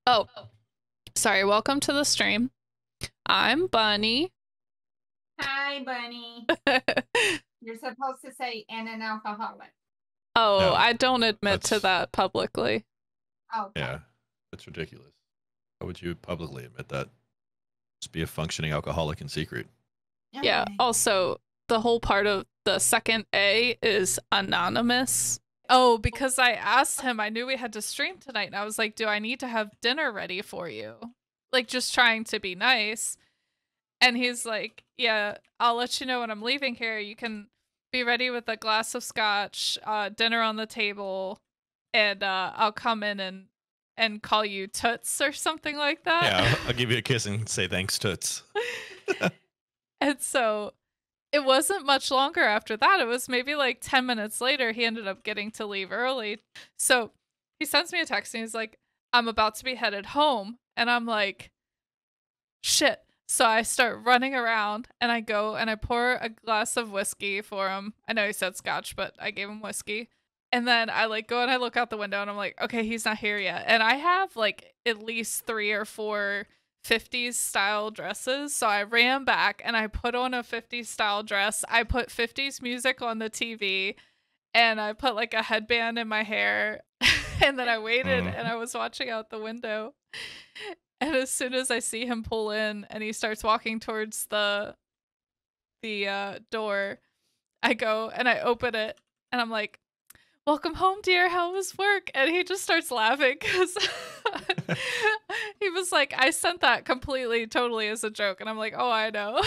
Oh, sorry. Welcome to the stream. I'm Bunny. Hi, Bunny. You're supposed to say, and an alcoholic. Oh, No, I don't admit to that's- that publicly. Oh, Yeah, that's ridiculous. How would you publicly admit that? Just be a functioning alcoholic in secret. Yeah. Also, the whole part of the second A is anonymous. Oh, because I asked him, I knew we had to stream tonight, and I was like, do I need to have dinner ready for you? Like, just trying to be nice. And he's like, yeah, I'll let you know when I'm leaving here. You can be ready with a glass of scotch, dinner on the table, and I'll come in and call you Toots or something like that. Yeah, I'll give you a kiss and say thanks, Toots. And so it wasn't much longer after that. It was maybe like 10 minutes later, he ended up getting to leave early. So he sends me a text and he's like, I'm about to be headed home. And I'm like, shit. So I start running around and I go and I pour a glass of whiskey for him. I know he said scotch, but I gave him whiskey. And then I like go and I look out the window and I'm like, okay, he's not here yet. And I have like at least 3 or 4 50s style dresses. So I ran back and I put on a 50s style dress. I put 50s music on the TV and I put like a headband in my hair. And then I waited and I was watching out the window. And as soon as I see him pull in and he starts walking towards the door, I go and I open it and I'm like, welcome home, dear. How was work? And he just starts laughing because he was like, I sent that completely, totally as a joke. And I'm like, oh, I know.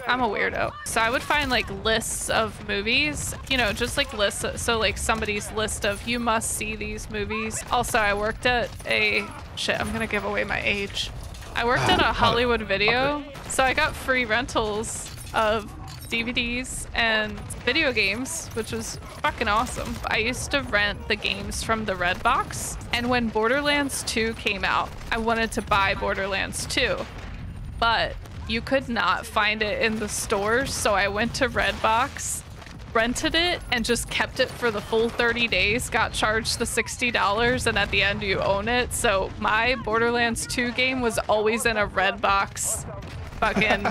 I'm a weirdo. So I would find like lists of movies, you know, just like lists. So like somebody's list of you must see these movies. Also, I worked at a shit. I'm going to give away my age. I worked at a Hollywood Video. So I got free rentals of DVDs and video games, which was fucking awesome. I used to rent the games from the Redbox, and when Borderlands 2 came out, I wanted to buy Borderlands 2, but you could not find it in the stores, so I went to Redbox, rented it, and just kept it for the full 30 days, got charged the $60, and at the end you own it. So my Borderlands 2 game was always in a Redbox fucking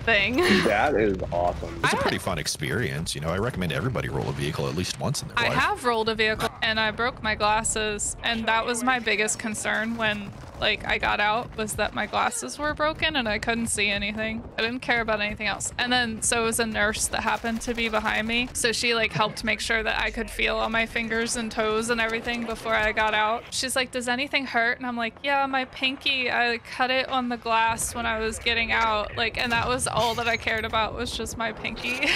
thing. That is awesome. It's a pretty fun experience. You know, I recommend everybody roll a vehicle at least once in their life. I have rolled a vehicle and I broke my glasses, and that was my biggest concern when like I got out, was that my glasses were broken and I couldn't see anything. I didn't care about anything else. And then so it was a nurse that happened to be behind me, so she like helped make sure that I could feel all my fingers and toes and everything before I got out. She's like, does anything hurt? And I'm like, yeah, my pinky, I cut it on the glass when I was getting out, like, and that was all that I cared about, was just my pinky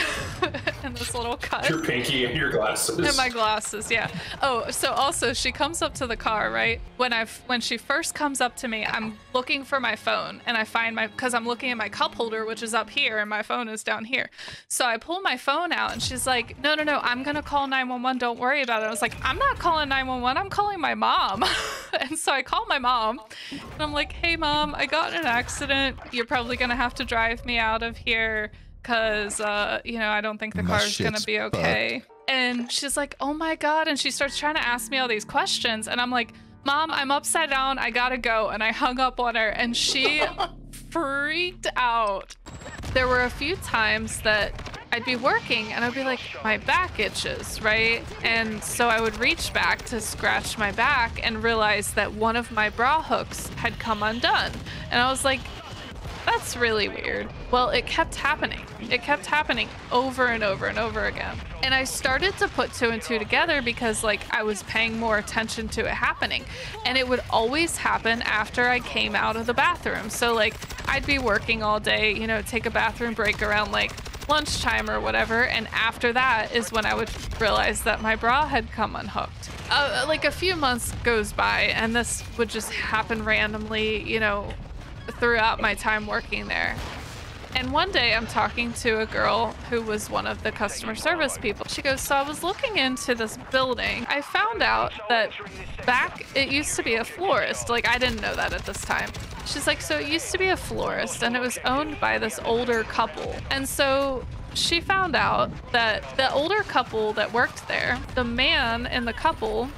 and this little cut. Your pinky and your glasses. And my glasses, yeah. Oh, so also she comes up to the car, right? When she first comes up to me, I'm looking for my phone and I find because I'm looking at my cup holder, which is up here, and my phone is down here. So I pull my phone out and she's like, no, I'm gonna call 911. Don't worry about it. I was like, I'm not calling 911. I'm calling my mom. And so I call my mom and I'm like, hey mom, I got in an accident. You're probably gonna have to drive me out of here because, you know, I don't think the car's gonna be okay. And she's like, oh my God. And she starts trying to ask me all these questions. And I'm like, Mom, I'm upside down. I gotta go. And I hung up on her and she freaked out. There were a few times that I'd be working and I'd be like, my back itches, right? And so I would reach back to scratch my back and realize that one of my bra hooks had come undone. And I was like, that's really weird. Well, it kept happening. It kept happening over and over and over again. And I started to put 2 and 2 together because like I was paying more attention to it happening. And it would always happen after I came out of the bathroom. So like I'd be working all day, you know, take a bathroom break around like lunchtime or whatever. And after that is when I would realize that my bra had come unhooked. Like a few months goes by and this would just happen randomly, you know, throughout my time working there. And one day I'm talking to a girl who was one of the customer service people. She goes, so I was looking into this building. I found out that it used to be a florist. Like, I didn't know that at this time. She's like, so it used to be a florist and it was owned by this older couple. And so she found out that the older couple that worked there, the man in the couple,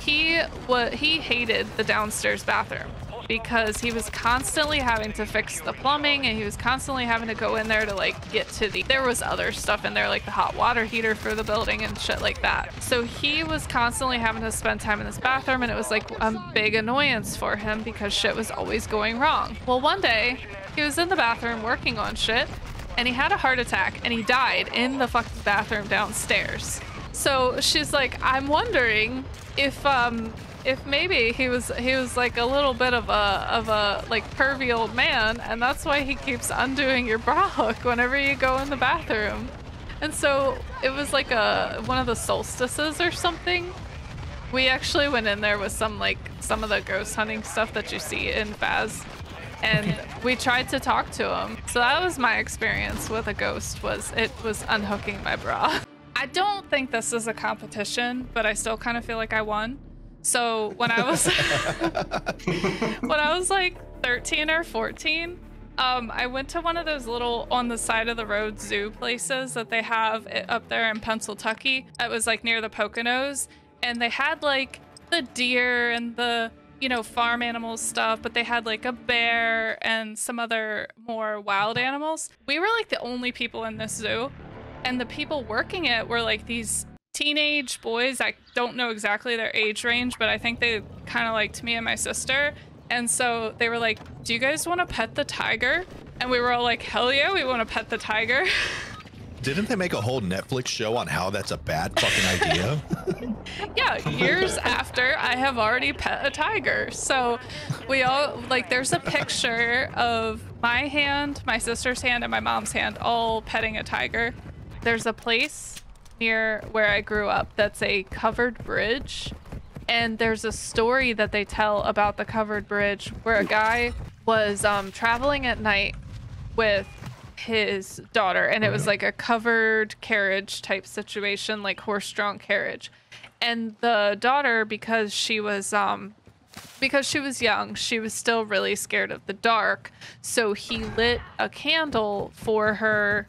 he hated the downstairs bathroom because he was constantly having to fix the plumbing, and he was constantly having to go in there to like get to there was other stuff in there like the hot water heater for the building and shit like that. So he was constantly having to spend time in this bathroom, and it was like a big annoyance for him because shit was always going wrong. Well, one day he was in the bathroom working on shit, and he had a heart attack and he died in the fucking bathroom downstairs. So she's like, I'm wondering if maybe he was like a little bit of a like pervy old man, and that's why he keeps undoing your bra hook whenever you go in the bathroom. And so it was like one of the solstices or something. We actually went in there with some of the ghost hunting stuff that you see in Faz, and we tried to talk to him. So that was my experience with a ghost, was unhooking my bra. I don't think this is a competition, but I still kind of feel like I won. So when I was like 13 or 14, I went to one of those little on the side of the road zoo places that they have up there in Pennsylvania. It was like near the Poconos, and they had like the deer and the, you know, farm animals stuff, but they had like a bear and some other more wild animals. We were like the only people in this zoo, and the people working it were like these teenage boys. I don't know exactly their age range, but I think they kind of liked me and my sister. And so they were like, do you guys want to pet the tiger? And we were all like, hell yeah, we want to pet the tiger. Didn't they make a whole Netflix show on how that's a bad fucking idea? Yeah, years after I have already pet a tiger. So we all, like, there's a picture of my hand, my sister's hand, and my mom's hand all petting a tiger. There's a place near where I grew up that's a covered bridge, and there's a story that they tell about the covered bridge where a guy was traveling at night with his daughter, and it was like a covered carriage type situation, like horse-drawn carriage. And the daughter, because she was young, she was still really scared of the dark, so he lit a candle for her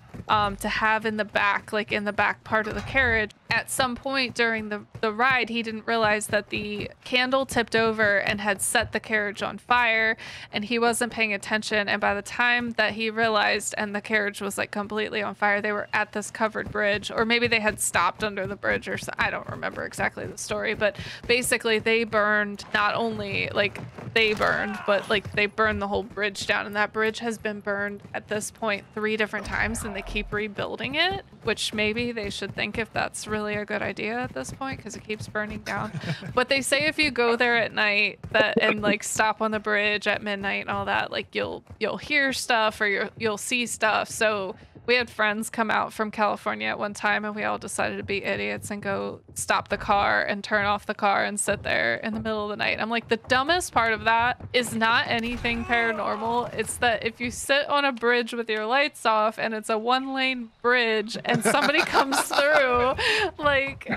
to have in the back, like in the back part of the carriage. At some point during the ride, he didn't realize that the candle tipped over and had set the carriage on fire, and he wasn't paying attention. And by the time that he realized and the carriage was like completely on fire, they were at this covered bridge, or maybe they had stopped under the bridge, or I don't remember exactly the story, but basically they burned, not only like they burned, but like they burned the whole bridge down, and that bridge has been burned at this point 3 different times, and they keep rebuilding it, which maybe they should think if that's really a good idea at this point, because it keeps burning down. But they say if you go there at night and like stop on the bridge at midnight and all that, like you'll hear stuff, or you'll see stuff. So we had friends come out from California at one time, and we all decided to be idiots and go stop the car and turn off the car and sit there in the middle of the night. I'm like, the dumbest part of that is not anything paranormal. It's that if you sit on a bridge with your lights off and it's a 1-lane bridge and somebody comes through, like,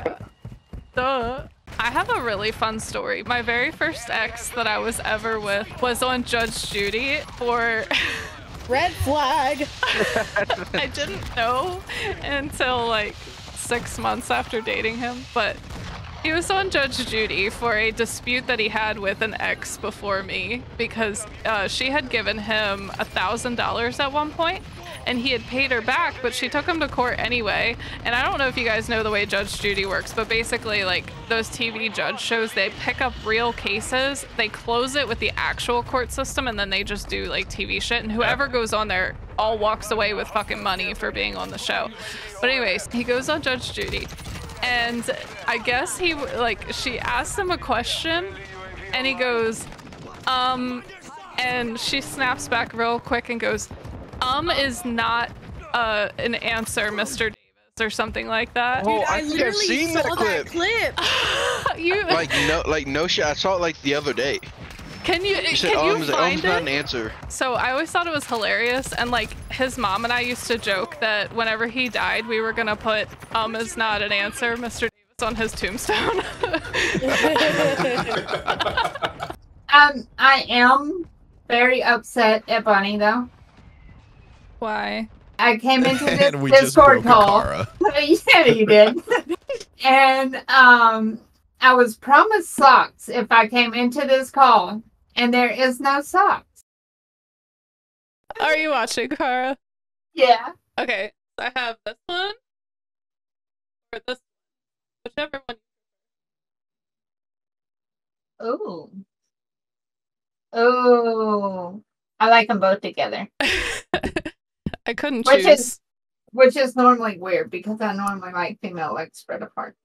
duh. I have a really fun story. My very first ex that I was ever with was on Judge Judy for... Red flag. I didn't know until like 6 months after dating him, but he was on Judge Judy for a dispute that he had with an ex before me, because she had given him $1,000 at one point, and he had paid her back, but she took him to court anyway. And I don't know if you guys know the way Judge Judy works, but basically, like, those TV judge shows, they pick up real cases, they close it with the actual court system, and then they just do like TV shit, and whoever goes on there all walks away with fucking money for being on the show. But anyways, he goes on Judge Judy, and I guess she asked him a question, and he goes, and she snaps back real quick and goes, is not an answer, Mr. Davis, or something like that. Dude, I think I've seen that clip. You no shit. I saw it like the other day. Can you said, can you find it? Not an answer. So I always thought it was hilarious, and like his mom and I used to joke that whenever he died, we were gonna put is not an answer, Mr. Davis, on his tombstone. I am very upset at Bunny though. Why? I came into this Discord call. Yeah, you did. And I was promised socks if I came into this call, and there is no socks. Are you watching, Kara? Yeah. Okay, so I have this one or this one, whichever one. Ooh. Ooh. I like them both together. I couldn't Which choose. is normally weird because I normally like female legs spread apart.